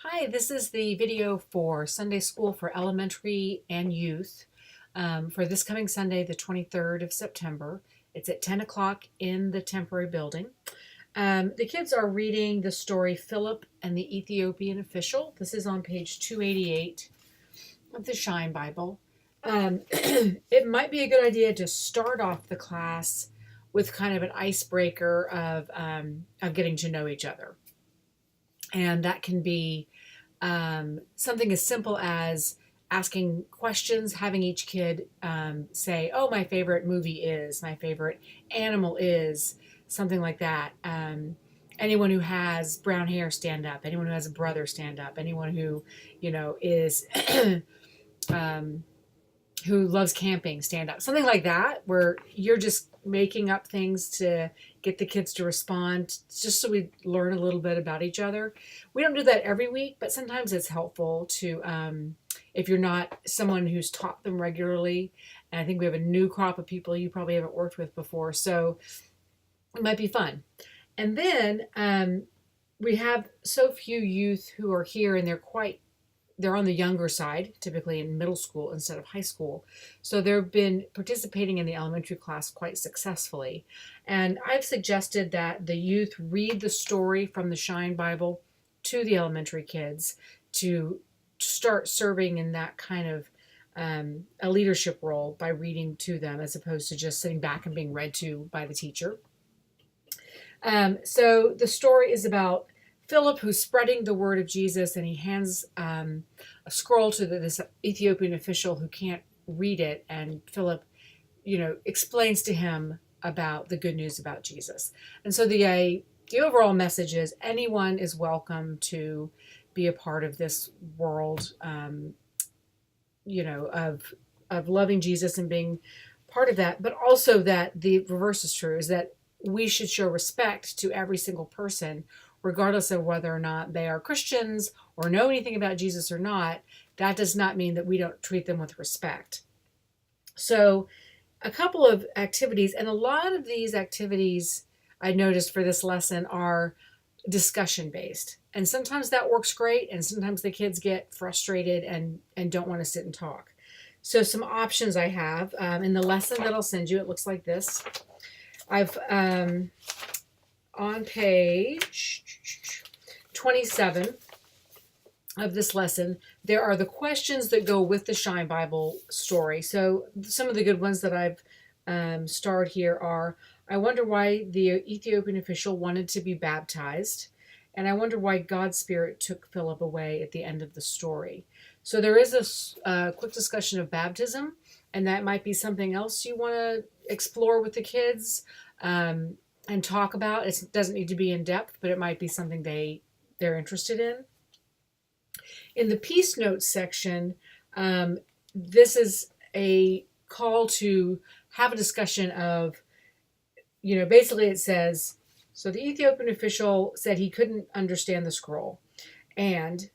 Hi, this is the video for Sunday School for Elementary and Youth for this coming Sunday, the 23rd of September. It's at 10 o'clock in the temporary building. The kids are reading the story Philip and the Ethiopian Official. This is on page 288 of the Shine Bible. It might be a good idea to start off the class with kind of an icebreaker of getting to know each other. And that can be something as simple as asking questions, having each kid say, "Oh, my favorite movie is," "My favorite animal is," something like that. Anyone who has brown hair, stand up. Anyone who has a brother, stand up. Anyone who, is um, who loves camping, stand up. Something like that, where you're just making up things to get the kids to respond, just so we learn a little bit about each other. We don't do that every week, but sometimes it's helpful to, if you're not someone who's taught them regularly. And I think we have a new crop of people you probably haven't worked with before, so it might be fun. And then we have so few youth who are here, and they're on the younger side, typically in middle school instead of high school. So they've been participating in the elementary class quite successfully. And I've suggested that the youth read the story from the Shine Bible to the elementary kids to start serving in that kind of a leadership role by reading to them as opposed to just sitting back and being read to by the teacher. So the story is about Philip, who's spreading the word of Jesus, and he hands a scroll to this Ethiopian official who can't read it. And Philip, explains to him about the good news about Jesus. And so the overall message is anyone is welcome to be a part of this world, of loving Jesus and being part of that, but also that the reverse is true, is that we should show respect to every single person, regardless of whether or not they are Christians or know anything about Jesus or not. That does not mean that we don't treat them with respect. So, a couple of activities, and a lot of these activities I noticed for this lesson are discussion based. And sometimes that works great, and sometimes the kids get frustrated and don't want to sit and talk. So, some options I have in the lesson that I'll send you, it looks like this. I've on page 27 of this lesson, there are the questions that go with the Shine Bible story. So some of the good ones that I've starred here are: I wonder why the Ethiopian official wanted to be baptized, and I wonder why God's Spirit took Philip away at the end of the story. So there is a quick discussion of baptism, and that might be something else you want to explore with the kids and talk about. It doesn't need to be in depth, but it might be something they're interested in. In the Peace Notes section, this is a call to have a discussion of, basically it says, so the Ethiopian official said he couldn't understand the scroll. And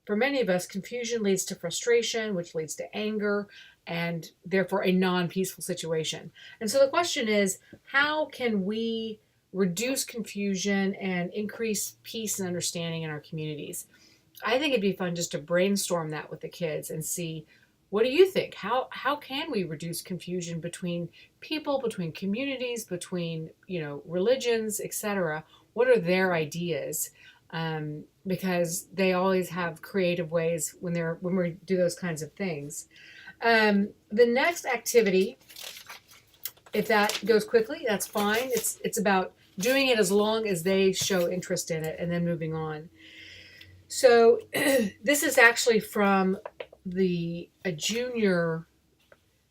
for many of us, confusion leads to frustration, which leads to anger, and therefore a non-peaceful situation. And so the question is, how can we reduce confusion and increase peace and understanding in our communities? I think it'd be fun just to brainstorm that with the kids and see, what do you think? How can we reduce confusion between people, between communities, between religions, etc.? What are their ideas? Because they always have creative ways when we do those kinds of things. The next activity, if that goes quickly, that's fine. It's about doing it as long as they show interest in it, and then moving on. So this is actually from a junior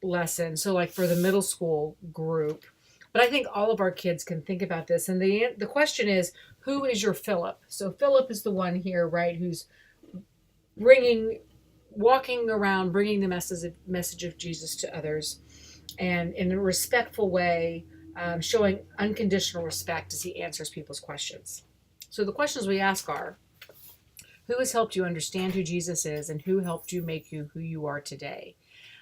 lesson, so like for the middle school group. But I think all of our kids can think about this. And the question is, who is your Philip? So Philip is the one here, right, who's walking around, bringing the message of Jesus to others, and in a respectful way, showing unconditional respect as he answers people's questions. So the questions we ask are: who has helped you understand who Jesus is, and who helped you make you who you are today?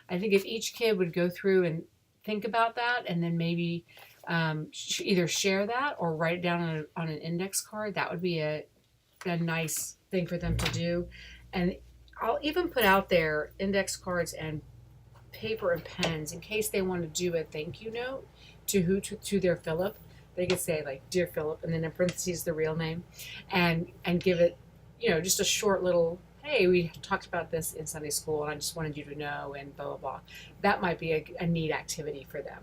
I think if each kid would go through and think about that, and then maybe either share that or write it down on an index card, that would be a nice thing for them to do. And I'll even put out there index cards and paper and pens in case they want to do a thank you note to their Philip. They could say like dear Philip and then in parentheses the real name, and give it, just a short little, hey, we talked about this in Sunday school and I just wanted you to know, and blah blah blah. That might be a neat activity for them.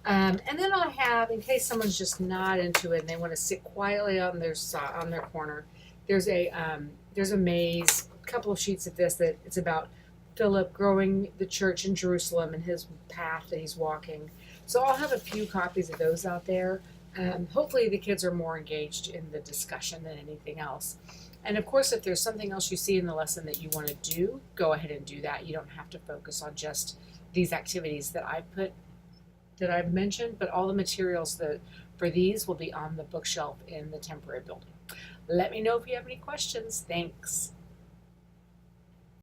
And then I have, in case someone's just not into it and they want to sit quietly on their side, on their corner, there's a maze, a couple of sheets of this that it's about Philip growing the church in Jerusalem and his path that he's walking. So I'll have a few copies of those out there. Hopefully the kids are more engaged in the discussion than anything else. And of course, if there's something else you see in the lesson that you want to do, go ahead and do that. You don't have to focus on just these activities that I've mentioned, but all the materials for these will be on the bookshelf in the temporary building. Let me know if you have any questions. Thanks.